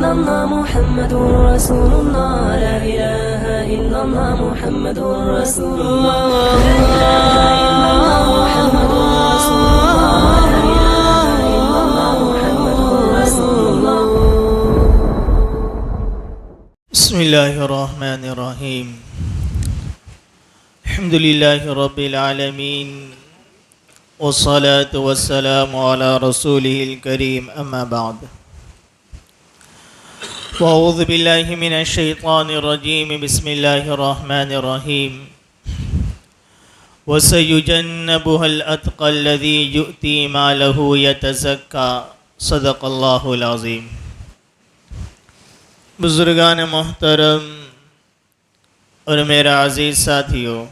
إلا الله محمد رسول الله لا إله إلا الله محمد رسول الله لا إله إلا الله محمد رسول الله لا إله إلا الله محمد رسول الله. بسم الله الرحمن الرحيم. الحمد لله رب العالمين والصلاة والسلام على رسوله الكريم أما بعد. وأعوذ بالله من الشيطان الرجيم. بسم الله الرحمن الرحيم. وسيجنبها الأتقى الذي يؤتي ماله يتزكى. صدق الله العظيم. بزرگان محترم اور میرا عزیز ساتھیو،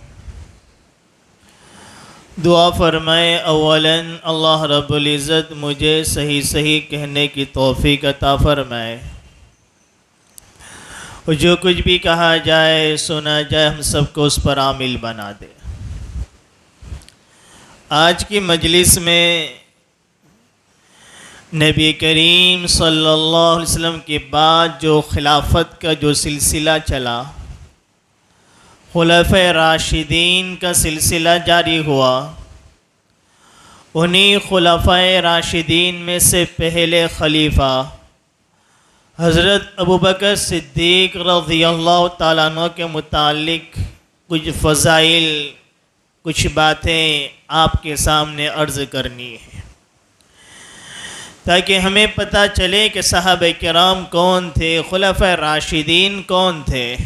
دعا فرمائے اولاً اللہ رب العزت مجھے صحیح کہنے کی توفیق عطا فرمائے، اور جو کچھ بھی کہا جائے سنا جائے ہم سب کو اس پر عامل بنا دے۔ آج کی مجلس میں نبی کریم صلی اللہ علیہ وسلم کے بعد جو خلافت کا جو سلسلہ چلا، خلفائے راشدین کا سلسلہ جاری ہوا، انہی خلفائے راشدین میں سے پہلے خلیفہ حضرت ابوبکر صدیق رضی اللہ تعالیٰ عنہ کے متعلق کچھ فضائل، کچھ باتیں آپ کے سامنے عرض کرنی ہیں، تاکہ ہمیں پتہ چلے کہ صحابہ کرام کون تھے، خلفائے راشدین کون تھے۔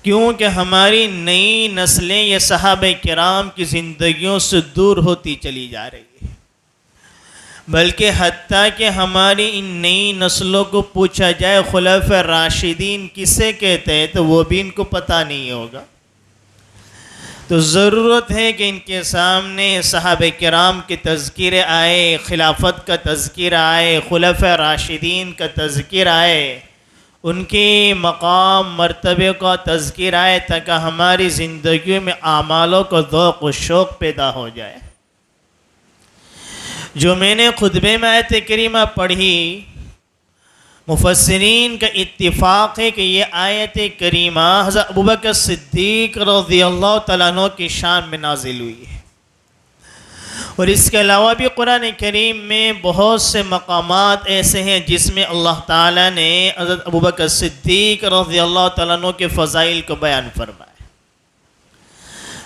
کیونکہ ہماری نئی نسلیں یہ صحابہ کرام کی زندگیوں سے دور ہوتی چلی جا رہی ہے، بلکہ حتیٰ کہ ہماری ان نئی نسلوں کو پوچھا جائے خلفائے راشدین کسے کہتے ہیں تو وہ بھی ان کو پتہ نہیں ہوگا۔ تو ضرورت ہے کہ ان کے سامنے صحابہ کرام کے تذکرے آئے، خلافت کا تذکرہ آئے، خلفائے راشدین کا تذکرہ آئے، ان کے مقام مرتبے کا تذکرہ آئے، تاکہ ہماری زندگیوں میں اعمالوں کو ذوق و شوق پیدا ہو جائے۔ جو میں نے خطبے میں آیت کریمہ پڑھی، مفسرین کا اتفاق ہے کہ یہ آیت کریمہ حضرت ابوبکر صدیق رضی اللہ تعالیٰ عنہ کی شان میں نازل ہوئی ہے، اور اس کے علاوہ بھی قرآن کریم میں بہت سے مقامات ایسے ہیں جس میں اللہ تعالیٰ نے حضرت ابوبکر صدیق رضی اللہ تعالیٰ عنہ کے فضائل کو بیان فرمایا۔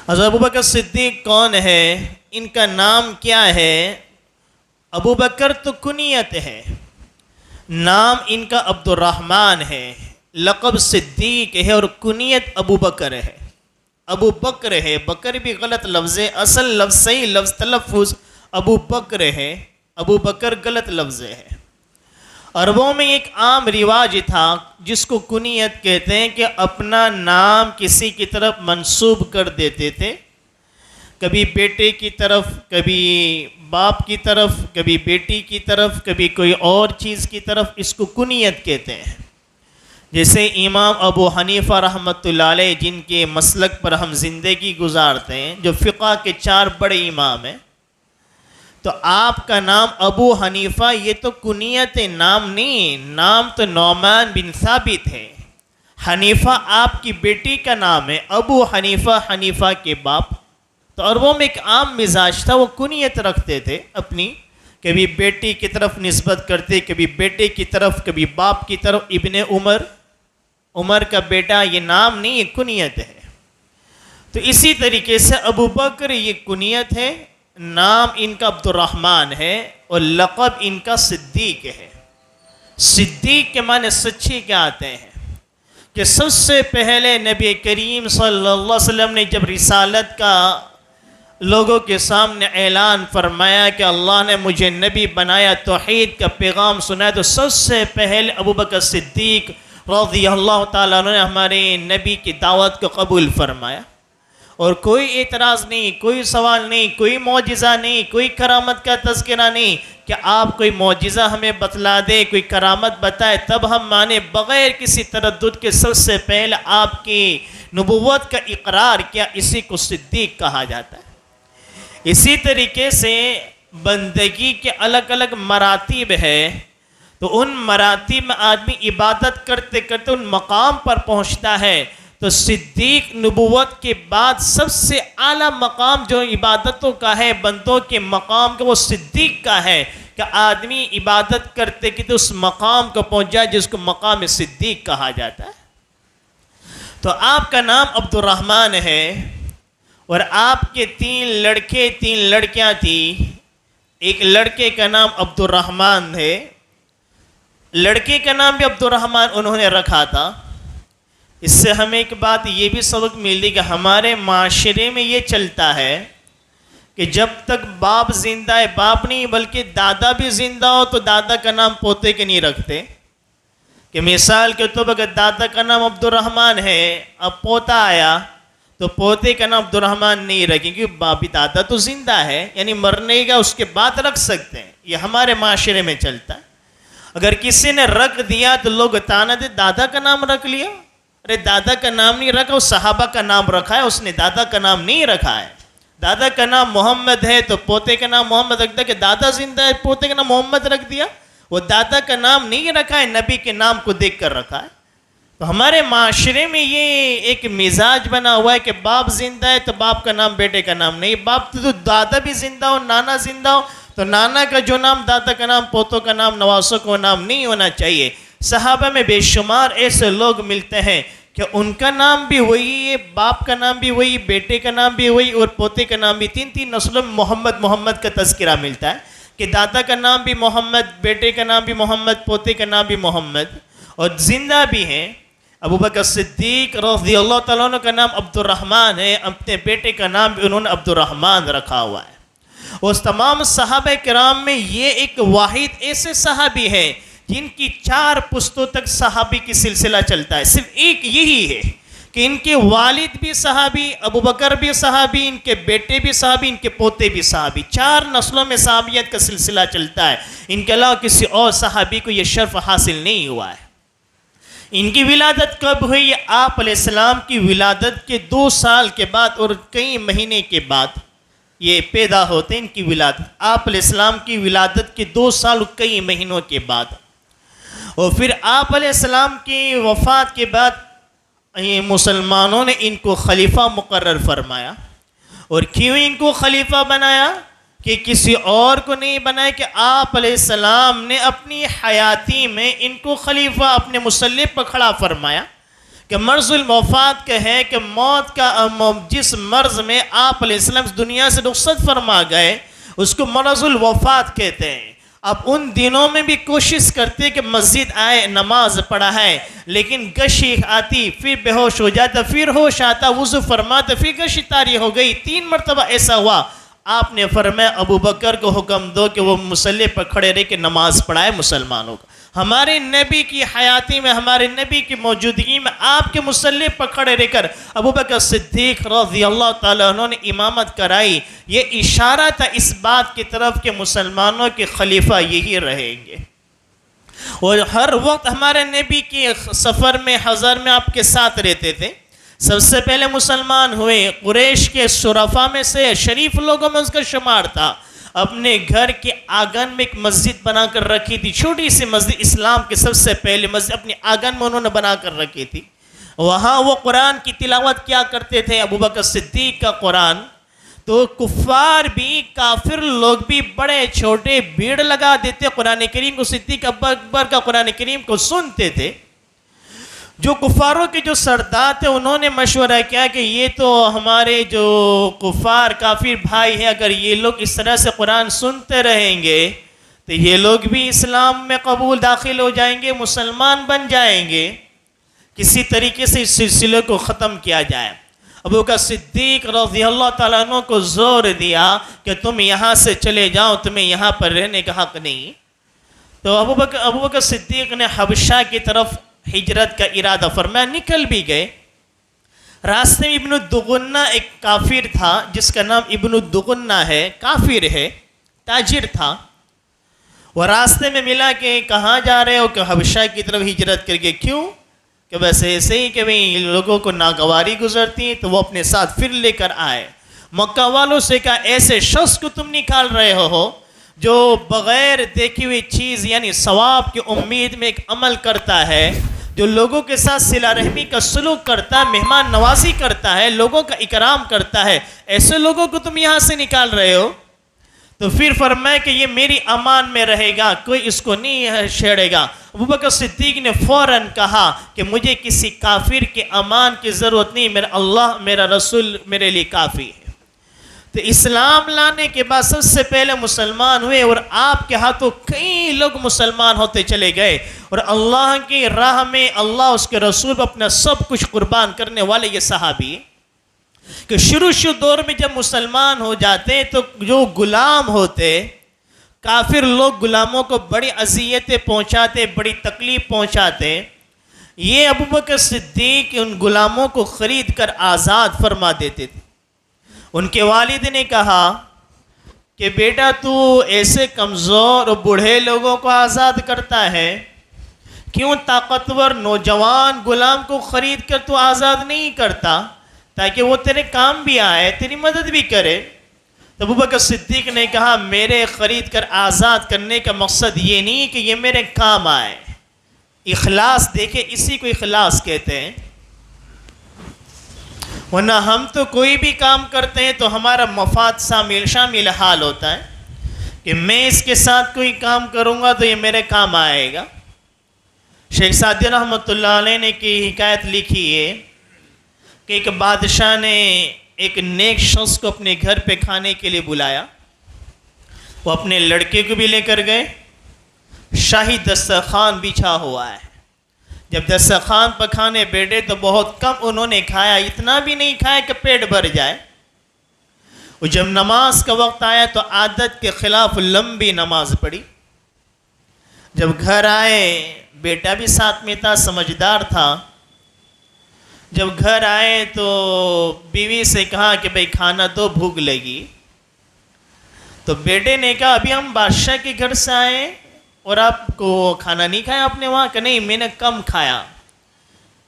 حضرت ابوبکر صدیق کون ہے؟ ان کا نام کیا ہے؟ ابوبکر تو کنیت ہے، نام ان کا عبد الرحمن ہے، لقب صدیق ہے، اور کنیت ابو بکر ہے۔ ابو بکر ہے، بکر بھی غلط لفظ ہے، اصل لفظ صحیح لفظ تلفظ ابو بکر ہے، ابو بکر غلط لفظ ہے۔ عربوں میں ایک عام رواج تھا جس کو کنیت کہتے ہیں کہ اپنا نام کسی کی طرف منسوب کر دیتے تھے، کبھی بیٹے کی طرف، کبھی باپ کی طرف، کبھی بیٹی کی طرف، کبھی کوئی اور چیز کی طرف، اس کو کنیت کہتے ہیں۔ جیسے امام ابو حنیفہ رحمۃ اللہ علیہ جن کے مسلک پر ہم زندگی گزارتے ہیں، جو فقہ کے 4 بڑے امام ہیں، تو آپ کا نام ابو حنیفہ یہ تو کنیت نام نہیں، نام تو نعمان بن ثابت ہے۔ حنیفہ آپ کی بیٹی کا نام ہے، ابو حنیفہ حنیفہ کے باپ۔ تو عربوں میں ایک عام مزاج تھا، وہ کنیت رکھتے تھے اپنی، کبھی بیٹی کی طرف نسبت کرتے، کبھی بیٹے کی طرف، کبھی باپ کی طرف۔ ابن عمر، عمر کا بیٹا، یہ نام نہیں، یہ کنیت ہے۔ تو اسی طریقے سے ابو بکر یہ کنیت ہے، نام ان کا عبد الرحمن ہے، اور لقب ان کا صدیق ہے۔ صدیق کے معنی سچے کیا آتے ہیں کہ سب سے پہلے نبی کریم صلی اللہ علیہ وسلم نے جب رسالت کا لوگوں کے سامنے اعلان فرمایا کہ اللہ نے مجھے نبی بنایا، توحید کا پیغام سنایا، تو سب سے پہلے ابوبکر صدیق رضی اللہ تعالیٰ عنہ نے ہمارے نبی کی دعوت کو قبول فرمایا، اور کوئی اعتراض نہیں، کوئی سوال نہیں، کوئی معجزہ نہیں، کوئی کرامت کا تذکرہ نہیں کہ آپ کوئی معجزہ ہمیں بتلا دے، کوئی کرامت بتائے تب ہم مانے، بغیر کسی تردد کے سب سے پہلے آپ کی نبوت کا اقرار کیا، اسی کو صدیق کہا جاتا ہے۔ اسی طریقے سے بندگی کے الگ الگ مراتب ہے، تو ان مراتب میں آدمی عبادت کرتے کرتے ان مقام پر پہنچتا ہے. تو صدیق نبوت کے بعد سب سے اعلیٰ مقام جو عبادتوں کا ہے، بندوں کے مقام کا، وہ صدیق کا ہے کہ آدمی عبادت کرتے کہ اس مقام کو پہنچ جائے جس کو مقام صدیق کہا جاتا ہے. تو آپ کا نام عبد الرحمن ہے اور آپ کے 3 لڑکے 3 لڑکیاں تھیں. ایک لڑکے کا نام عبد الرحمن ہے، لڑکے کا نام بھی عبد الرحمن انہوں نے رکھا تھا. اس سے ہمیں ایک بات یہ بھی سبق ملی کہ ہمارے معاشرے میں یہ چلتا ہے کہ جب تک باپ زندہ ہے، باپ نہیں بلکہ دادا بھی زندہ ہو تو دادا کا نام پوتے کے نہیں رکھتے. کہ مثال کے طور پر اگر دادا کا نام عبد الرحمن ہے، اب پوتا آیا تو پوتے کا نام عبد الرحمن نہیں رکھیں کیونکہ باپ دادا تو زندہ ہے، یعنی مرنے گا اس کے بعد رکھ سکتے ہیں. یہ ہمارے معاشرے میں چلتا ہے. اگر کسی نے رکھ دیا تو لوگ تانا دے دادا کا نام رکھ لیا. ارے دادا کا نام نہیں رکھا، اس صحابہ کا نام رکھا ہے، اس نے دادا کا نام نہیں رکھا ہے. دادا کا نام محمد ہے تو پوتے کا نام محمد رکھ دیا کہ دادا زندہ ہے پوتے کا نام محمد رکھ دیا. وہ دادا کا نام نہیں رکھا ہے، نبی کے نام کو دیکھ کر رکھا ہے. تو ہمارے معاشرے میں یہ ایک مزاج بنا ہوا ہے کہ باپ زندہ ہے تو باپ کا نام بیٹے کا نام نہیں. باپ تو دادا بھی زندہ ہو، نانا زندہ ہو تو نانا کا جو نام دادا کا نام، پوتوں کا نام، نواسوں کا نام نہیں ہونا چاہیے. صحابہ میں بے شمار ایسے لوگ ملتے ہیں کہ ان کا نام بھی وہی ہے، باپ کا نام بھی وہی، بیٹے کا نام بھی وہی اور پوتے کا نام بھی. 3 نسلوں میں محمد محمد کا تذکرہ ملتا ہے کہ دادا کا نام بھی محمد، بیٹے کا نام بھی محمد، پوتے کا نام بھی محمد. اور زندہ بھی ہیں. ابو بکر صدیق رضی اللہ تعالیٰ عنہ کا نام عبد الرحمن ہے، اپنے بیٹے کا نام بھی انہوں نے عبد الرحمن رکھا ہوا ہے. اس تمام صحابہ کرام میں یہ ایک واحد ایسے صحابی ہیں جن کی 4 پشتوں تک صحابی کی سلسلہ چلتا ہے. صرف ایک یہی ہے کہ ان کے والد بھی صحابی، ابو بکر بھی صحابی، ان کے بیٹے بھی صحابی، ان کے پوتے بھی صحابی. 4 نسلوں میں صحابیت کا سلسلہ چلتا ہے. ان کے علاوہ کسی اور صحابی کو یہ شرف حاصل نہیں ہوا ہے. ان کی ولادت کب ہوئی؟ آپ علیہ السلام کی ولادت کے 2 سال کے بعد اور کئی مہینے کے بعد یہ پیدا ہوتے ہیں. ان کی ولادت آپ علیہ السلام کی ولادت کے 2 سال اور کئی مہینوں کے بعد. اور پھر آپ علیہ السلام کی وفات کے بعد مسلمانوں نے ان کو خلیفہ مقرر فرمایا. اور کیوں ان کو خلیفہ بنایا؟ کہ کسی اور کو نہیں بنایا، کہ آپ علیہ السلام نے اپنی حیاتی میں ان کو خلیفہ اپنے مصلب پر کھڑا فرمایا. کہ مرض الوفات کا ہے کہ موت کا جس مرض میں آپ علیہ السلام دنیا سے رخصت فرما گئے اس کو مرض الوفات کہتے ہیں. اب ان دنوں میں بھی کوشش کرتے کہ مسجد آئے، نماز پڑھا ہے، لیکن گشی آتی، پھر بے ہوش ہو جاتا، پھر ہوش آتا، وضو فرماتا، پھر گشی طاری ہو گئی. 3 مرتبہ ایسا ہوا. آپ نے فرمایا ابو بکر کو حکم دو کہ وہ مصلی پر کھڑے رہ کے نماز پڑھائے مسلمانوں کو. ہمارے نبی کی حیاتی میں، ہمارے نبی کی موجودگی میں آپ کے مصلی پر کھڑے رہ کر ابو بکر صدیق رضی اللہ تعالیٰ عنہ نے امامت کرائی. یہ اشارہ تھا اس بات کی طرف کہ مسلمانوں کے خلیفہ یہی رہیں گے. اور ہر وقت ہمارے نبی کے سفر میں، حضر میں آپ کے ساتھ رہتے تھے. سب سے پہلے مسلمان ہوئے قریش کے شرفاء میں سے، شریف لوگوں میں اس کا شمار تھا. اپنے گھر کے آنگن میں ایک مسجد بنا کر رکھی تھی، چھوٹی سی مسجد، اسلام کی سب سے پہلی مسجد اپنے آنگن میں انہوں نے بنا کر رکھی تھی. وہاں وہ قرآن کی تلاوت کیا کرتے تھے، ابو بکر صدیق کا قرآن. تو کفار بھی، کافر لوگ بھی بڑے چھوٹے بھیڑ لگا دیتے قرآن کریم کو، صدیق اکبر کا قرآن کریم کو سنتے تھے. جو کفاروں کے جو سردار تھے انہوں نے مشورہ کیا کہ یہ تو ہمارے جو کفار کافر بھائی ہیں، اگر یہ لوگ اس طرح سے قرآن سنتے رہیں گے تو یہ لوگ بھی اسلام میں قبول داخل ہو جائیں گے، مسلمان بن جائیں گے. کسی طریقے سے اس سلسلے کو ختم کیا جائے. ابو بکر صدیق رضی اللہ تعالیٰ عنہ کو زور دیا کہ تم یہاں سے چلے جاؤ، تمہیں یہاں پر رہنے کا حق نہیں. تو ابو بکر صدیق نے حبشہ کی طرف ہجرت کا ارادہ فرمایا، نکل بھی گئے. راستے میں ابن الدغنہ ایک کافر تھا جس کا نام ابن الدغنہ ہے، کافر ہے، تاجر تھا. وہ راستے میں ملا کہ کہاں جا رہے ہو؟ کہ حبشہ کی طرف ہجرت کر کے. کیوں؟ کہ بس ایسے ہی کہ بھئی لوگوں کو ناگواری گزرتی تو وہ اپنے ساتھ پھر لے کر آئے. مکہ والوں سے کہا ایسے شخص کو تم نکال رہے ہو جو بغیر دیکھی ہوئی چیز یعنی ثواب کی امید میں ایک عمل کرتا ہے، جو لوگوں کے ساتھ صلہ رحمی کا سلوک کرتا ہے، مہمان نوازی کرتا ہے، لوگوں کا اکرام کرتا ہے، ایسے لوگوں کو تم یہاں سے نکال رہے ہو، تو پھر فرمایا کہ یہ میری امان میں رہے گا، کوئی اس کو نہیں چھیڑے گا۔ ابوبکر صدیق نے فوراً کہا کہ مجھے کسی کافر کے امان کی ضرورت نہیں، میرا اللہ میرا رسول میرے لیے کافی ہے۔ تو اسلام لانے کے بعد سب سے پہلے مسلمان ہوئے، اور آپ کے ہاتھوں کئی لوگ مسلمان ہوتے چلے گئے، اور اللہ کی راہ میں اللہ اس کے رسول پر اپنا سب کچھ قربان کرنے والے یہ صحابی ہیں کہ شروع دور میں جب مسلمان ہو جاتے تو جو غلام ہوتے، کافر لوگ غلاموں کو بڑی اذیتیں پہنچاتے، بڑی تکلیف پہنچاتے، یہ ابوبکر صدیق ان غلاموں کو خرید کر آزاد فرما دیتے تھے۔ ان کے والد نے کہا کہ بیٹا تو ایسے کمزور اور بوڑھے لوگوں کو آزاد کرتا ہے، کیوں طاقتور نوجوان غلام کو خرید کر تو آزاد نہیں کرتا تاکہ وہ تیرے کام بھی آئے، تیری مدد بھی کرے؟ تو ابوبکر صدیق نے کہا میرے خرید کر آزاد کرنے کا مقصد یہ نہیں کہ یہ میرے کام آئے۔ اخلاص دیکھیں، اسی کو اخلاص کہتے ہیں، ورنہ ہم تو کوئی بھی کام کرتے ہیں تو ہمارا مفاد شامل حال ہوتا ہے کہ میں اس کے ساتھ کوئی کام کروں گا تو یہ میرے کام آئے گا۔ شیخ سعدی رحمۃ اللہ علیہ نے کی حکایت لکھی ہے کہ ایک بادشاہ نے ایک نیک شخص کو اپنے گھر پہ کھانے کے لیے بلایا، وہ اپنے لڑکے کو بھی لے کر گئے، شاہی دسترخوان بچھا ہوا ہے۔ جب دسترخوان پر کھانے بیٹھے تو بہت کم انہوں نے کھایا، اتنا بھی نہیں کھایا کہ پیٹ بھر جائے۔ وہ جب نماز کا وقت آیا تو عادت کے خلاف لمبی نماز پڑھی۔ جب گھر آئے، بیٹا بھی ساتھ میں تھا، سمجھدار تھا، جب گھر آئے تو بیوی سے کہا کہ بھئی کھانا دو، بھوک لگی۔ تو بیٹے نے کہا ابھی ہم بادشاہ کے گھر سے آئے اور آپ کو کھانا نہیں کھایا آپ نے وہاں؟ کہ نہیں، میں نے کم کھایا۔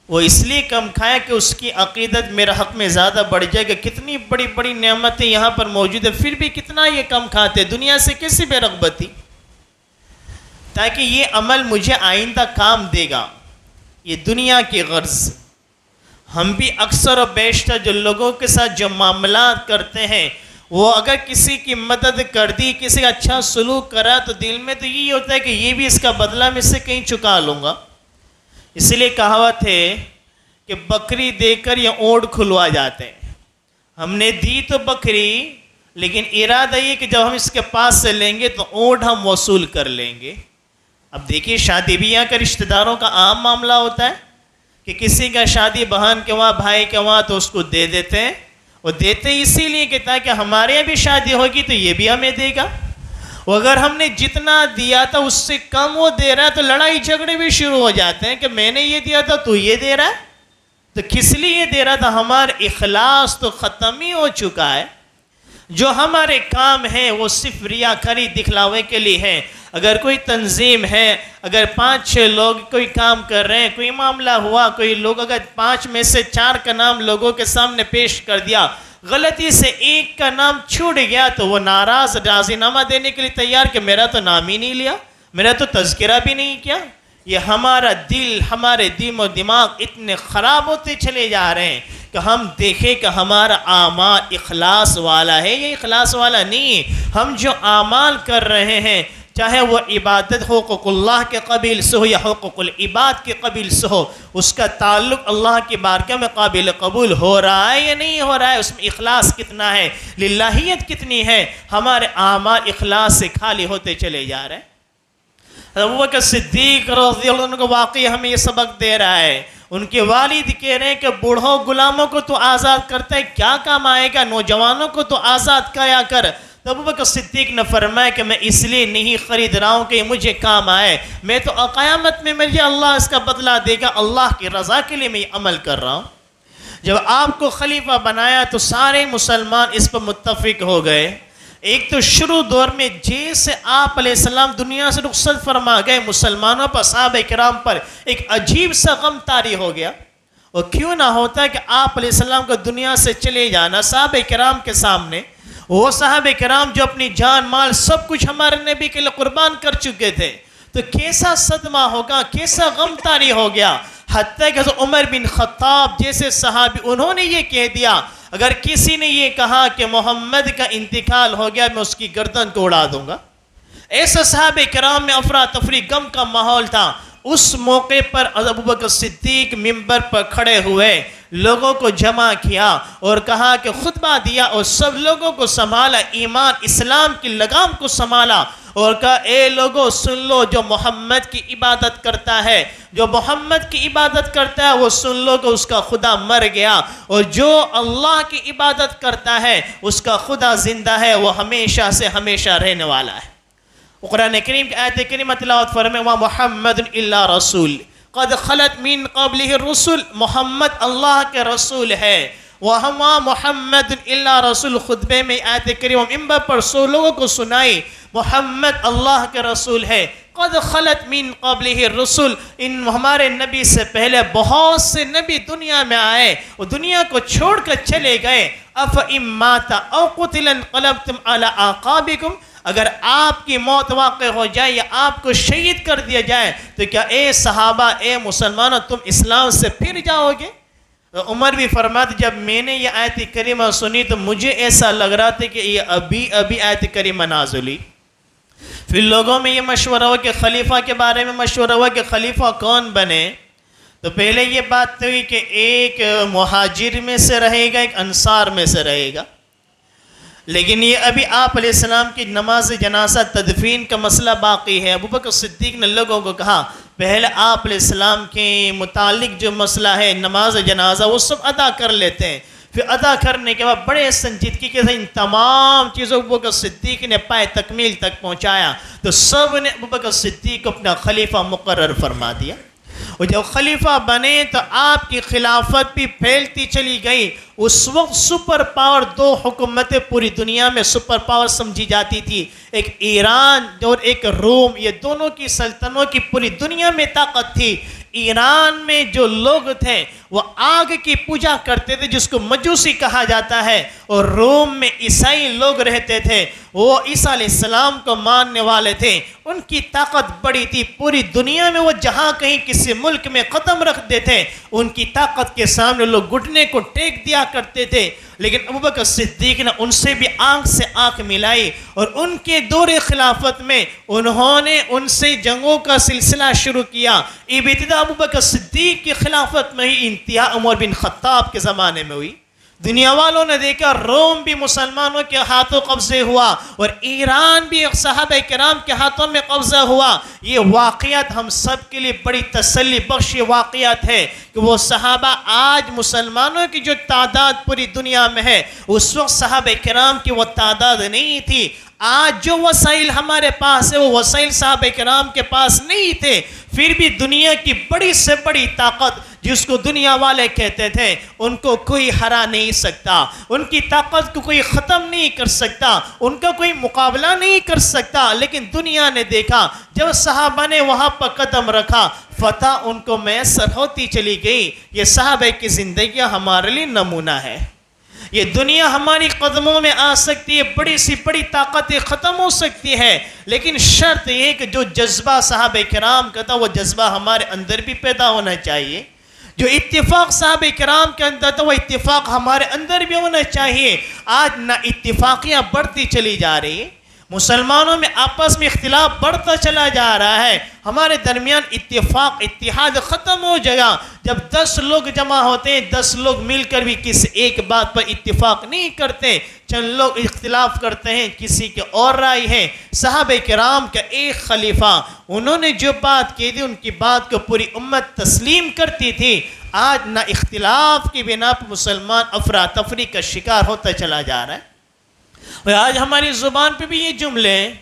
وہ اس لیے کم کھایا کہ اس کی عقیدت میرا حق میں زیادہ بڑھ جائے گا، کتنی بڑی بڑی نعمتیں یہاں پر موجود ہیں پھر بھی کتنا یہ کم کھاتے، دنیا سے کیسی بے رغبتی، تاکہ یہ عمل مجھے آئندہ کام دے گا، یہ دنیا کی غرض۔ ہم بھی اکثر و بیشتر جو لوگوں کے ساتھ جو معاملات کرتے ہیں، وہ اگر کسی کی مدد کر دی، کسی کا اچھا سلوک کرا تو دل میں تو یہی ہوتا ہے کہ یہ بھی اس کا بدلہ میں سے کہیں چکا لوں گا۔ اس لیے کہاوت ہے کہ بکری دے کر یا اونٹ کھلوا جاتے ہیں۔ ہم نے دی تو بکری، لیکن ارادہ یہ کہ جب ہم اس کے پاس سے لیں گے تو اونٹ ہم وصول کر لیں گے۔ اب دیکھیے شادی بیاہ کا رشتہ داروں کا عام معاملہ ہوتا ہے کہ کسی کا شادی بہن کے وہاں، بھائی کے وہاں، تو اس کو دے دیتے ہیں۔ وہ دیتے اسی لیے کہ تاکہ ہمارے یہاں بھی شادی ہوگی تو یہ بھی ہمیں دے گا۔ وہ اگر ہم نے جتنا دیا تھا اس سے کم وہ دے رہا ہے تو لڑائی جھگڑے بھی شروع ہو جاتے ہیں کہ میں نے یہ دیا تھا تو یہ دے رہا ہے، تو کس لیے یہ دے رہا تھا؟ ہمارا اخلاص تو ختم ہی ہو چکا ہے۔ جو ہمارے کام ہیں وہ صرف ریاکاری دکھلاوے کے لیے ہیں۔ اگر کوئی تنظیم ہے، اگر 5-6 لوگ کوئی کام کر رہے ہیں، کوئی معاملہ ہوا، کوئی لوگ اگر 5 میں سے 4 کا نام لوگوں کے سامنے پیش کر دیا، غلطی سے ایک کا نام چھوٹ گیا تو وہ ناراض، راضی نامہ دینے کے لیے تیار کہ میرا تو نام ہی نہیں لیا، میرا تو تذکرہ بھی نہیں کیا۔ یہ ہمارا دل، ہمارے دل و دماغ اتنے خراب ہوتے چلے جا رہے ہیں کہ ہم دیکھیں کہ ہمارا اعمال اخلاص والا ہے یا اخلاص والا نہیں ہے۔ ہم جو اعمال کر رہے ہیں، چاہے وہ عبادت حقوق اللہ کے قبیل سے ہو یا حقوق العباد کے قبیل سے ہو، اس کا تعلق اللہ کی بارگاہ میں قابل قبول ہو رہا ہے یا نہیں ہو رہا ہے، اس میں اخلاص کتنا ہے، للہیت کتنی ہے۔ ہمارے اعمال اخلاص سے خالی ہوتے چلے جا رہے ہیں۔ ابوبکر صدیق رضی اللہ عنہ کو واقعی ہمیں یہ سبق دے رہا ہے۔ ان کے والد کہہ رہے ہیں کہ بوڑھوں غلاموں کو تو آزاد کرتا ہے، کیا کام آئے گا، نوجوانوں کو تو آزاد کیا کر۔ تو ابوبکر صدیق نے فرمایا کہ میں اس لیے نہیں خرید رہا ہوں کہ یہ مجھے کام آئے، میں تو قیامت میں مجھے اللہ اس کا بدلہ دے گا، اللہ کی رضا کے لیے میں یہ عمل کر رہا ہوں۔ جب آپ کو خلیفہ بنایا تو سارے مسلمان اس پر متفق ہو گئے۔ ایک تو شروع دور میں جیسے آپ علیہ السلام دنیا سے رخصت فرما گئے، مسلمانوں پر، صحابہ کرام پر ایک عجیب سا غم طاری ہو گیا۔ اور کیوں نہ ہوتا کہ آپ علیہ السلام کو دنیا سے چلے جانا صحابہ کرام کے سامنے وہ صحابہ کرام جو اپنی جان مال سب کچھ ہمارے نبی کے لیے قربان کر چکے تھے، تو کیسا صدمہ ہوگا، کیسا غم طاری ہو گیا. حتیٰ کہ عمر بن خطاب جیسے صحابی انہوں نے یہ کہہ دیا، اگر کسی نے یہ کہا کہ محمد کا انتقال ہو گیا میں اس کی گردن کو اڑا دوں گا. ایسا صحابہ کرام میں افراتفری غم کا ماحول تھا. اس موقع پر ابوبکر صدیق ممبر پر کھڑے ہوئے، لوگوں کو جمع کیا اور کہا کہ خطبہ دیا اور سب لوگوں کو سنبھالا، ایمان اسلام کی لگام کو سنبھالا اور کہا اے لوگوں سن لو، جو محمد کی عبادت کرتا ہے، جو محمد کی عبادت کرتا ہے وہ سن لو کہ اس کا خدا مر گیا، اور جو اللہ کی عبادت کرتا ہے اس کا خدا زندہ ہے، وہ ہمیشہ سے ہمیشہ رہنے والا ہے. قرآن کریم کی آیت کریمہ تلاوت فرمائیں وَمُحَمَّدٌ إِلَّا رَسُولٌ قَدْ خَلَتْ مِن قَبْلِهِ الرُّسُلُ، محمد اللہ کے رسول ہے. وَهُوَ مُحَمَّدٌ إِلَّا رَسُولٌ خطبے میں آیت کریمہ ممبر پر سو لوگوں کو سنائی، محمد اللہ کے رسول ہے. قَدْ خَلَتْ مِن قَبْلِهِ الرُّسُلُ، ان ہمارے نبی سے پہلے بہت سے نبی دنیا میں آئے اور دنیا کو چھوڑ کر چلے گئے. أَفَإِن مَّاتَ أَوْ قُتِلَ انقلبتم عَلَىٰ أَعْقَابِكُمْ، اگر آپ کی موت واقع ہو جائے یا آپ کو شہید کر دیا جائے تو کیا اے صحابہ، اے مسلمانوں، تم اسلام سے پھر جاؤ گے؟ عمر بھی فرماتے جب میں نے یہ آیت کریمہ سنی تو مجھے ایسا لگ رہا تھا کہ یہ ابھی آیت کریمہ نازل ہوئی. پھر لوگوں میں یہ مشورہ ہوا کہ خلیفہ کے بارے میں مشورہ ہوا کہ خلیفہ کون بنے. تو پہلے یہ بات ہوئی کہ ایک مہاجر میں سے رہے گا، ایک انصار میں سے رہے گا. لیکن یہ ابھی آپ علیہ السلام کی نماز جنازہ تدفین کا مسئلہ باقی ہے. ابوبکر صدیق نے لوگوں کو کہا پہلے آپ علیہ السلام کے متعلق جو مسئلہ ہے نماز جنازہ وہ سب ادا کر لیتے ہیں. پھر ادا کرنے کے بعد بڑے سنجیدگی کے ساتھ ان تمام چیزوں ابوبکر صدیق نے پائے تکمیل تک پہنچایا تو سب نے ابوبکر صدیق کو اپنا خلیفہ مقرر فرما دیا. اور جب خلیفہ بنے تو آپ کی خلافت بھی پھیلتی چلی گئی. اس وقت سپر پاور، دو حکومتیں پوری دنیا میں سپر پاور سمجھی جاتی تھی، ایک ایران اور ایک روم. یہ دونوں کی سلطنتوں کی پوری دنیا میں طاقت تھی. ایران میں جو لوگ تھے وہ آگ کی پوجا کرتے تھے جس کو مجوسی کہا جاتا ہے، اور روم میں عیسائی لوگ رہتے تھے، وہ عیسیٰ علیہ السلام کو ماننے والے تھے. ان کی طاقت بڑی تھی، پوری دنیا میں وہ جہاں کہیں کسی ملک میں قدم رکھتے تھے ان کی طاقت کے سامنے لوگ گھٹنے کو ٹیک دیا کرتے تھے. لیکن ابوبکر صدیق نے ان سے بھی آنکھ سے آنکھ ملائی اور ان کے دور خلافت میں انہوں نے ان سے جنگوں کا سلسلہ شروع کیا. ابتدا ابوبکر صدیق کی خلافت میں ہی، انتہا عمر بن خطاب کے زمانے میں ہوئی. دنیا والوں نے دیکھا روم بھی مسلمانوں کے ہاتھوں قبضے ہوا اور ایران بھی صحابہ کرام کے ہاتھوں میں قبضہ ہوا. یہ واقعات ہم سب کے لیے بڑی تسلی بخش واقعات ہے کہ وہ صحابہ، آج مسلمانوں کی جو تعداد پوری دنیا میں ہے اس وقت صحابہ کرام کی وہ تعداد نہیں تھی. آج جو وسائل ہمارے پاس ہے وہ وسائل صحابہ کرام کے پاس نہیں تھے. پھر بھی دنیا کی بڑی سے بڑی طاقت جس کو دنیا والے کہتے تھے ان کو کوئی ہرا نہیں سکتا، ان کی طاقت کو کوئی ختم نہیں کر سکتا، ان کا کوئی مقابلہ نہیں کر سکتا. لیکن دنیا نے دیکھا جب صحابہ نے وہاں پر قدم رکھا فتح ان کو میسر ہوتی چلی گئی. یہ صحابہ کی زندگیاں ہمارے لیے نمونہ ہے. یہ دنیا ہماری قدموں میں آ سکتی ہے، بڑی سی بڑی طاقتیں ختم ہو سکتی ہے، لیکن شرط یہ کہ جو جذبہ صحابہ کرام کا تھا وہ جذبہ ہمارے اندر بھی پیدا ہونا چاہیے. جو اتفاق صحابہ کرام کے اندر تھا وہ اتفاق ہمارے اندر بھی ہونا چاہیے. آج نا اتفاقیاں بڑھتی چلی جا رہی ہیں، مسلمانوں میں آپس میں اختلاف بڑھتا چلا جا رہا ہے، ہمارے درمیان اتفاق اتحاد ختم ہو جائے گا. جب 10 لوگ جمع ہوتے ہیں 10 لوگ مل کر بھی کسی ایک بات پر اتفاق نہیں کرتے، چند لوگ اختلاف کرتے ہیں، کسی کے اور رائے ہے. صحابہ کرام کا ایک خلیفہ، انہوں نے جو بات کی تھی ان کی بات کو پوری امت تسلیم کرتی تھی. آج نہ اختلاف کی بنا پر مسلمان افراتفری کا شکار ہوتا چلا جا رہا ہے. اور آج ہماری زبان پہ بھی یہ جملے ہیں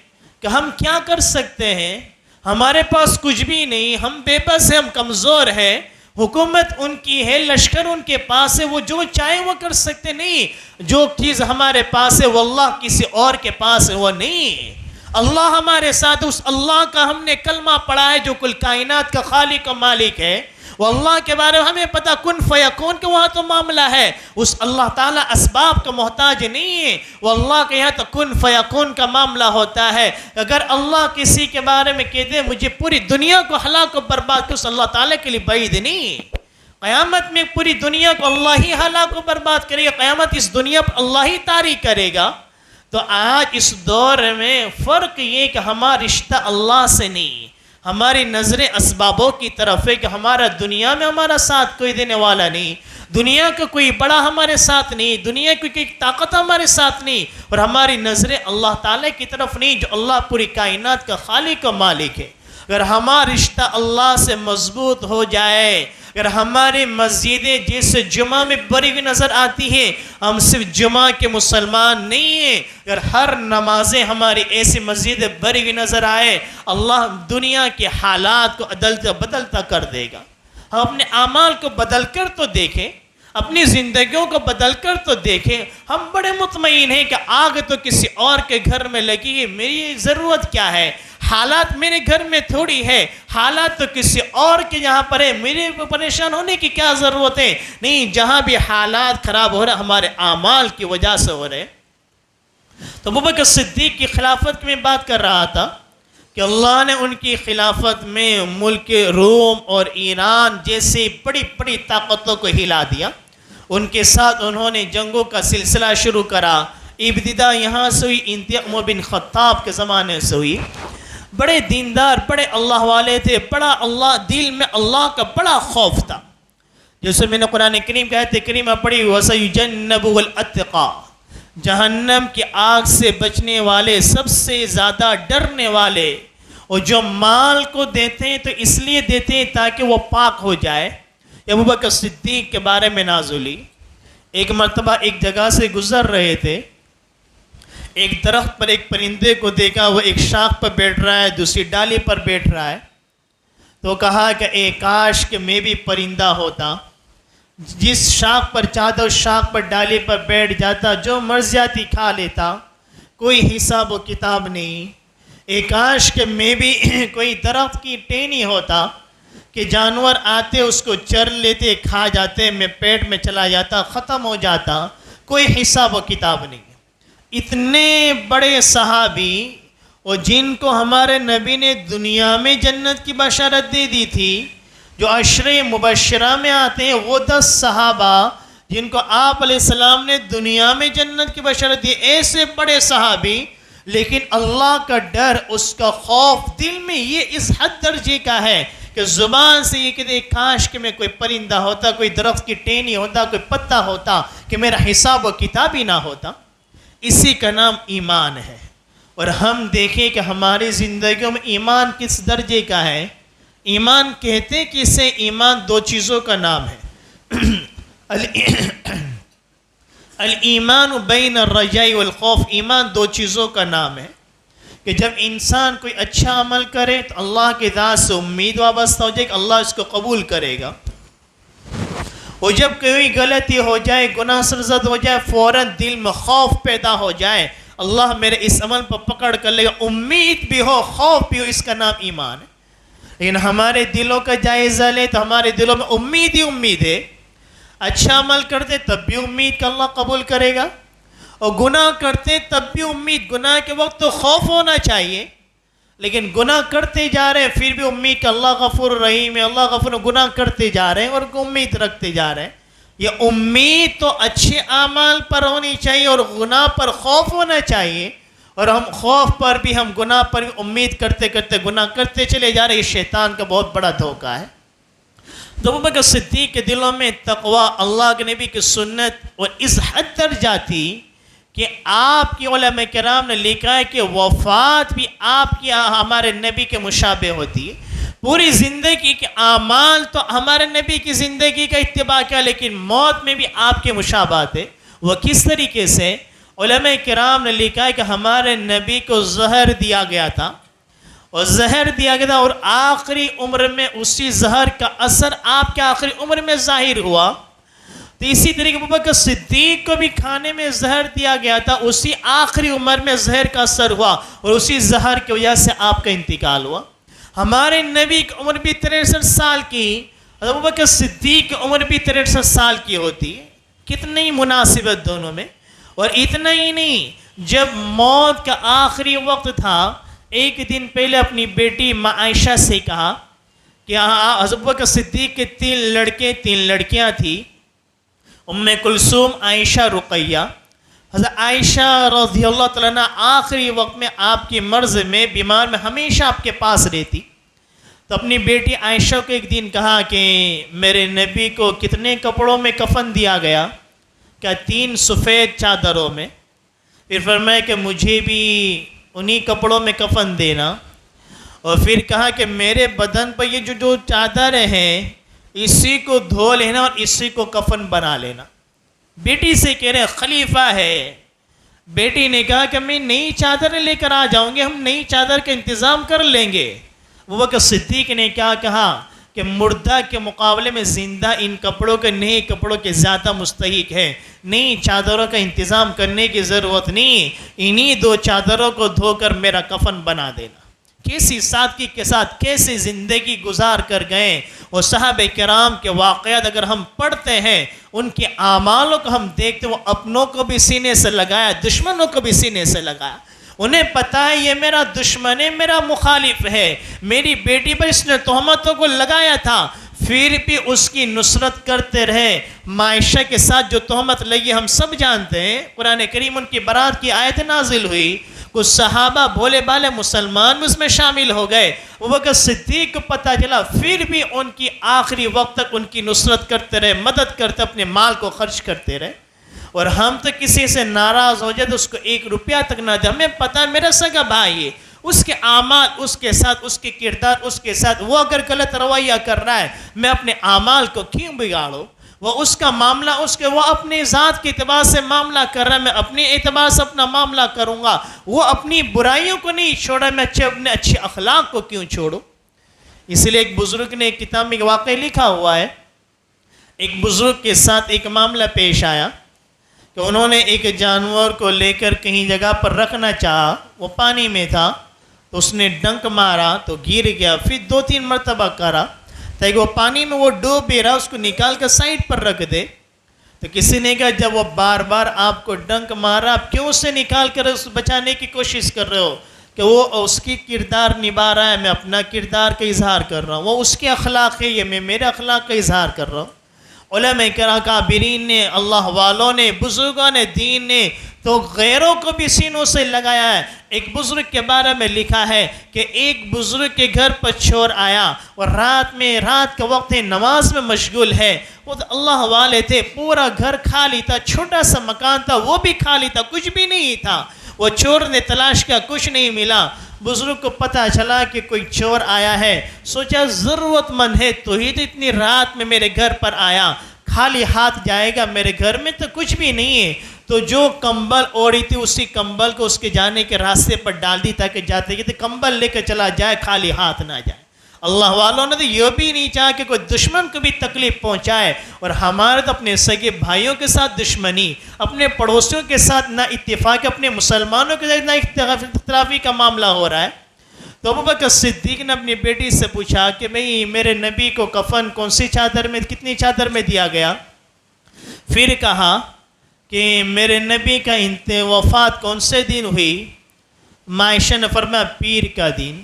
کہ ہم کیا کر سکتے ہیں، ہمارے پاس کچھ بھی نہیں، ہم بے بس ہیں، ہم کمزور ہیں، حکومت ان کی ہے، لشکر ان کے پاس ہے، وہ جو چاہے وہ کر سکتے. نہیں، جو چیز ہمارے پاس ہے وہ اللہ کسی اور کے پاس ہے وہ نہیں ہے. اللہ ہمارے ساتھ، اس اللہ کا ہم نے کلمہ پڑھا ہے جو کل کائنات کا خالق و مالک ہے، وہ اللہ کے بارے میں ہمیں پتا کن فیکون کہ وہاں تو معاملہ ہے، اس اللہ تعالیٰ اسباب کا محتاج نہیں ہے، وہ اللہ کے یہاں تو کن فیکون کا معاملہ ہوتا ہے۔ اگر اللہ کسی کے بارے میں کہہ دے مجھے پوری دنیا کو ہلاک و برباد کر، اس اللہ تعالیٰ کے لیے بعید نہیں۔ قیامت میں پوری دنیا کو اللہ ہی ہلاک و برباد کرے گا، قیامت اس دنیا پر اللہ ہی طاری کرے گا۔ تو آج اس دور میں فرق یہ کہ ہمارا رشتہ اللہ سے نہیں، ہماری نظریں اسبابوں کی طرف ہے کہ ہمارا دنیا میں ہمارا ساتھ کوئی دینے والا نہیں، دنیا کا کوئی بڑا ہمارے ساتھ نہیں، دنیا کی کوئی طاقت ہمارے ساتھ نہیں، اور ہماری نظریں اللہ تعالیٰ کی طرف نہیں جو اللہ پوری کائنات کا خالق و مالک ہے۔ اگر ہمارا رشتہ اللہ سے مضبوط ہو جائے، اگر ہماری مسجدیں جس جمعہ میں بھری ہوئی نظر آتی ہیں، ہم صرف جمعہ کے مسلمان نہیں ہیں، اگر ہر نمازیں ہماری ایسی مسجدیں بھری ہوئی نظر آئے، اللہ دنیا کے حالات کو بدلتا کر دے گا۔ ہم اپنے اعمال کو بدل کر تو دیکھیں، اپنی زندگیوں کو بدل کر تو دیکھیں۔ ہم بڑے مطمئن ہیں کہ آگ تو کسی اور کے گھر میں لگی ہے، میری ضرورت کیا ہے؟ حالات میرے گھر میں تھوڑی ہے، حالات تو کسی اور کے یہاں پر ہے، میرے پریشان ہونے کی کیا ضرورت ہے؟ نہیں، جہاں بھی حالات خراب ہو رہے ہمارے اعمال کی وجہ سے ہو رہے۔ تو ابوبکر صدیق کی خلافت میں بات کر رہا تھا کہ اللہ نے ان کی خلافت میں ملک روم اور ایران جیسی بڑی بڑی طاقتوں کو ہلا دیا، ان کے ساتھ انہوں نے جنگوں کا سلسلہ شروع کرا۔ ابتدا یہاں سے ہوئی، انتہا عمر بن خطاب کے زمانے سے ہوئی۔ بڑے دیندار، بڑے اللہ والے تھے، بڑا اللہ، دل میں اللہ کا بڑا خوف تھا۔ جیسے میں نے قرآن کریم کا آیت کریمہ پڑھی، وَسَيُجَنَّبُهُ الْأَتْقَى، جہنم کی آگ سے بچنے والے، سب سے زیادہ ڈرنے والے، اور جو مال کو دیتے ہیں تو اس لیے دیتے ہیں تاکہ وہ پاک ہو جائے۔ ابوبکر صدیق کے بارے میں نازل ہوئی۔ ایک مرتبہ ایک جگہ سے گزر رہے تھے، ایک درخت پر ایک پرندے کو دیکھا، وہ ایک شاخ پر بیٹھ رہا ہے، دوسری ڈالی پر بیٹھ رہا ہے، تو کہا کہ اے کاش کہ میں بھی پرندہ ہوتا، جس شاخ پر چاہتا اس شاخ پر ڈالی پر بیٹھ جاتا، جو مرضیاتی کھا لیتا، کوئی حساب و کتاب نہیں۔ اے کاش کہ میں بھی کوئی درخت کی ٹہنی ہوتا کہ جانور آتے اس کو چر لیتے، کھا جاتے، میں پیٹ میں چلا جاتا، ختم ہو جاتا، کوئی حساب و کتاب نہیں۔ اتنے بڑے صحابی، اور جن کو ہمارے نبی نے دنیا میں جنت کی بشارت دے دی تھی، جو عشرے مبشرہ میں آتے ہیں، وہ 10 صحابہ جن کو آپ علیہ السلام نے دنیا میں جنت کی بشارت دی، ایسے بڑے صحابی، لیکن اللہ کا ڈر، اس کا خوف دل میں یہ اس حد درجے کا ہے کہ زبان سے یہ کہتے کاش کہ میں کوئی پرندہ ہوتا، کوئی درخت کی ٹہنی ہوتا، کوئی پتا ہوتا، کہ میرا حساب و کتاب ہی نہ ہوتا۔ اسی کا نام ایمان ہے۔ اور ہم دیکھیں کہ ہماری زندگیوں میں ایمان کس درجے کا ہے۔ ایمان کہتے کہ اسے ایمان 2 چیزوں کا نام ہے۔ الایمان بین الرجاء والخوف، ایمان 2 چیزوں کا نام ہے کہ جب انسان کوئی اچھا عمل کرے تو اللہ کی ذات سے امید وابستہ ہو جائے کہ اللہ اس کو قبول کرے گا، اور جب کوئی غلطی ہو جائے، گناہ سرزد ہو جائے، فوراً دل میں خوف پیدا ہو جائے، اللہ میرے اس عمل پر پکڑ کر لے گا، امید بھی ہو، خوف بھی ہو، اس کا نام ایمان ہے۔ لیکن ہمارے دلوں کا جائزہ لے تو ہمارے دلوں میں امید ہی امید ہے، اچھا عمل کرتے تب بھی امید کہ اللہ قبول کرے گا، اور گناہ کرتے تب بھی امید، گناہ کے وقت تو خوف ہونا چاہیے، لیکن گناہ کرتے جا رہے ہیں پھر بھی امید کہ اللہ غفور رحیم ہے، اللہ غفور، گناہ کرتے جا رہے ہیں اور امید رکھتے جا رہے ہیں۔ یہ امید تو اچھے اعمال پر ہونی چاہیے اور گناہ پر خوف ہونا چاہیے، اور ہم خوف پر بھی، ہم گناہ پر بھی امید کرتے کرتے گناہ کرتے چلے جا رہے ہیں۔ یہ شیطان کا بہت بڑا دھوکہ ہے۔ تو ابوبکر صدیق کے دلوں میں تقوی، اللہ کے نبی کی سنت، اور اس حد درجہ تھی کہ آپ کی علماء کرام نے لکھا ہے کہ وفات بھی آپ کی ہمارے نبی کے مشابہ ہوتی ہے۔ پوری زندگی کے اعمال تو ہمارے نبی کی زندگی کا اتباع کیا، لیکن موت میں بھی آپ کے مشابہت ہے۔ وہ کس طریقے سے؟ علماء کرام نے لکھا ہے کہ ہمارے نبی کو زہر دیا گیا تھا، اور زہر دیا گیا تھا، اور آخری عمر میں اسی زہر کا اثر آپ کے آخری عمر میں ظاہر ہوا، تو اسی طریقے ابوبکر صدیق کو بھی کھانے میں زہر دیا گیا تھا، اسی آخری عمر میں زہر کا اثر ہوا اور اسی زہر کی وجہ سے آپ کا انتقال ہوا۔ ہمارے نبی کی عمر بھی 63 سال کی، ابوبکر صدیق کی عمر بھی 63 سال کی ہوتی ہے، کتنی مناسبت دونوں میں۔ اور اتنا ہی نہیں، جب موت کا آخری وقت تھا، ایک دن پہلے اپنی بیٹی ماں عائشہ سے کہا کہ حضرت ابوبکر صدیق کے 3 لڑکے 3 لڑکیاں تھیں، ام کلثوم، عائشہ، رقیہ۔ حضرت عائشہ رضی اللہ تعالیٰ عنہ آخری وقت میں آپ کی مرض میں بیمار میں ہمیشہ آپ کے پاس رہتی، تو اپنی بیٹی عائشہ کو ایک دن کہا کہ میرے نبی کو کتنے کپڑوں میں کفن دیا گیا؟ کیا 3 سفید چادروں میں؟ پھر فرمایا کہ مجھے بھی انہی کپڑوں میں کفن دینا، اور پھر کہا کہ میرے بدن پر یہ جو چادریں ہیں اسی کو دھو لینا اور اسی کو کفن بنا لینا۔ بیٹی سے کہہ رہے خلیفہ ہے، بیٹی نے کہا کہ میں نئی چادریں لے کر آ جاؤں گی، ہم نئی چادر کا انتظام کر لیں گے۔ ابوبکر صدیق نے کیا کہا کہ مردہ کے مقابلے میں زندہ ان کپڑوں کے نئے کپڑوں کے زیادہ مستحق ہے، نئی چادروں کا انتظام کرنے کی ضرورت نہیں، انہی 2 چادروں کو دھو کر میرا کفن بنا دینا۔ کیسی سادگی کے ساتھ کیسی زندگی گزار کر گئے، اور صحابہ کرام کے واقعات اگر ہم پڑھتے ہیں، ان کے اعمالوں کو ہم دیکھتے ہیں، وہ اپنوں کو بھی سینے سے لگایا، دشمنوں کو بھی سینے سے لگایا۔ انہیں پتہ ہے یہ میرا دشمن ہے، میرا مخالف ہے، میری بیٹی پر اس نے تہمتوں کو لگایا تھا، پھر بھی اس کی نصرت کرتے رہے۔ عائشہ کے ساتھ جو تہمت لگی ہم سب جانتے ہیں، قرآن کریم ان کی برات کی آیت نازل ہوئی، کچھ صحابہ بھولے بھالے مسلمان بھی اس میں شامل ہو گئے۔ ابوبکر صدیق کو پتہ چلا، پھر بھی ان کی آخری وقت تک ان کی نصرت کرتے رہے، مدد کرتے، اپنے مال کو خرچ کرتے رہے۔ اور ہم تو کسی سے ناراض ہو جائے تو اس کو 1 روپیہ تک نہ دے، ہمیں پتہ ہے میرا سگا بھائی ہے، اس کے اعمال، اس کے ساتھ اس کے کردار، اس کے ساتھ وہ اگر غلط رویہ کر رہا ہے، میں اپنے اعمال کو کیوں بگاڑوں؟ وہ اس کا معاملہ وہ اپنے ذات کے اعتبار سے معاملہ کر رہا ہے، میں اپنے اعتبار سے اپنا معاملہ کروں گا۔ وہ اپنی برائیوں کو نہیں چھوڑا، میں اپنے اچھے اخلاق کو کیوں چھوڑوں؟ اس لیے ایک بزرگ نے ایک کتاب میں واقعہ لکھا ہوا ہے، ایک بزرگ کے ساتھ ایک معاملہ پیش آیا کہ انہوں نے ایک جانور کو لے کر کہیں جگہ پر رکھنا چاہا، وہ پانی میں تھا، تو اس نے ڈنک مارا تو گر گیا، پھر 2-3 مرتبہ کرا تاکہ وہ پانی میں وہ ڈوب بھی رہا، اس کو نکال کر سائڈ پر رکھ دے۔ تو کسی نے کہا جب وہ بار بار آپ کو ڈنک مارا، آپ کیوں اسے نکال کر اس بچانے کی کوشش کر رہے ہو؟ کہ وہ اس کی کردار نبھا رہا ہے، میں اپنا کردار کا اظہار کر رہا ہوں، وہ اس کے اخلاق ہے، یہ میں میرے اخلاق کا اظہار کر رہا ہوں۔ علماء کرام کابرین نے، اللہ والوں نے، بزرگان دین نے تو غیروں کو بھی سینوں سے لگایا ہے۔ ایک بزرگ کے بارے میں لکھا ہے کہ ایک بزرگ کے گھر پر چور آیا اور رات کا وقت ہے، نماز میں مشغول ہے، وہ تو اللہ والے تھے، پورا گھر خالی تھا، چھوٹا سا مکان تھا وہ بھی خالی تھا، کچھ بھی نہیں تھا۔ وہ چور نے تلاش کیا، کچھ نہیں ملا۔ بزرگ کو پتہ چلا کہ کوئی چور آیا ہے، سوچا ضرورت مند ہے تو ہی تو اتنی رات میں میرے گھر پر آیا، خالی ہاتھ جائے گا، میرے گھر میں تو کچھ بھی نہیں ہے۔ تو جو کمبل اوڑھی تھی اسی کمبل کو اس کے جانے کے راستے پر ڈال دی تاکہ جاتے کہ کمبل لے کر چلا جائے، خالی ہاتھ نہ جائے۔ اللہ والوں نے تو یہ بھی نہیں چاہا کہ کوئی دشمن کو بھی تکلیف پہنچائے، اور ہمارے تو اپنے سگے بھائیوں کے ساتھ دشمنی، اپنے پڑوسیوں کے ساتھ نہ اتفاق، اپنے مسلمانوں کے ساتھ نہ اختلافی کا معاملہ ہو رہا ہے۔ تو ابوبکر صدیق نے اپنی بیٹی سے پوچھا کہ بھئی میرے نبی کو کفن کون سی چادر میں، کتنی چادر میں دیا گیا؟ پھر کہا کہ میرے نبی کا وفات کون سے دن ہوئی؟ عائشہ نے فرمایا پیر کا دن۔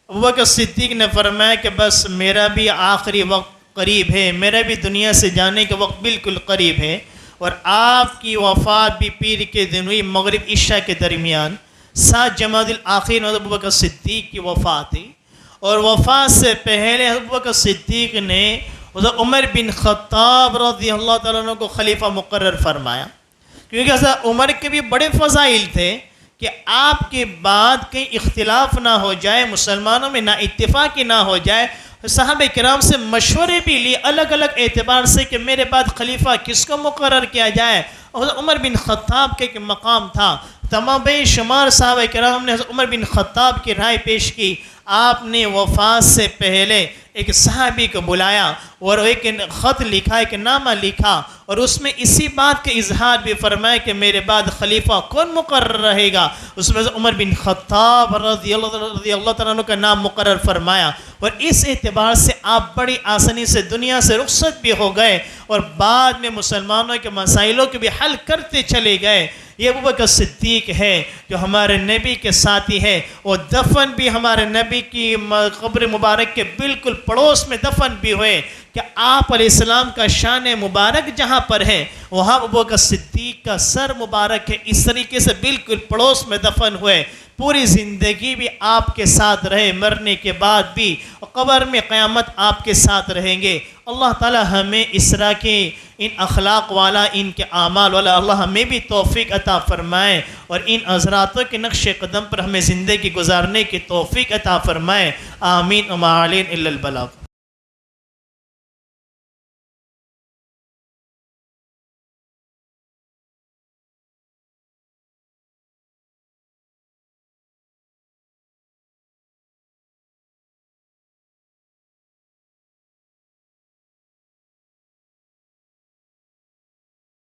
ابوبکر صدیق نے فرمایا کہ بس میرا بھی آخری وقت قریب ہے، میرا بھی دنیا سے جانے کا وقت بالکل قریب ہے، اور آپ کی وفات بھی پیر کے دن ہوئی، مغرب عشاء کے درمیان 7 جمادی الاخر میں ابوبکر صدیق کی وفات تھی۔ اور وفات سے پہلے ابوبکر صدیق نے حضرت عمر بن خطاب رضی اللہ تعالیٰ عنہ کو خلیفہ مقرر فرمایا، کیونکہ حضرت عمر کے بھی بڑے فضائل تھے کہ آپ کے بعد کہیں اختلاف نہ ہو جائے، مسلمانوں میں نہ اتفاقی نہ ہو جائے۔ صحابہ کرام سے مشورے بھی لیے الگ الگ اعتبار سے کہ میرے بعد خلیفہ کس کو مقرر کیا جائے۔ حضرت عمر بن خطاب کے ایک مقام تھا، تمام بے شمار صحابہ کرام نے حضرت عمر بن خطاب کی رائے پیش کی. آپ نے وفات سے پہلے ایک صحابی کو بلایا اور ایک خط لکھا، ایک نامہ لکھا، اور اس میں اسی بات کا اظہار بھی فرمایا کہ میرے بعد خلیفہ کون مقرر رہے گا. اس میں عمر بن خطاب رضی اللہ تعالیٰ عنہ کا نام مقرر فرمایا، اور اس اعتبار سے آپ بڑی آسانی سے دنیا سے رخصت بھی ہو گئے اور بعد میں مسلمانوں کے مسائلوں کے بھی حل کرتے چلے گئے. یہ ابوبکر صدیق ہے جو ہمارے نبی کے ساتھی ہے، اور دفن بھی ہمارے نبی کی قبر مبارک کے بالکل پڑوس میں دفن بھی ہوئے کہ آپ علیہ السلام کا شان مبارک جہاں پر ہے وہاں ابوبکر صدیق کا سر مبارک ہے. اس طریقے سے بالکل پڑوس میں دفن ہوئے. پوری زندگی بھی آپ کے ساتھ رہے، مرنے کے بعد بھی قبر میں قیامت آپ کے ساتھ رہیں گے. اللہ تعالی ہمیں اس طرح کے ان اخلاق والا، ان کے اعمال والا اللہ ہمیں بھی توفیق عطا فرمائے، اور ان حضراتوں کے نقش قدم پر ہمیں زندگی گزارنے کی توفیق عطا فرمائے. آمین وما علینا الا البلاغ.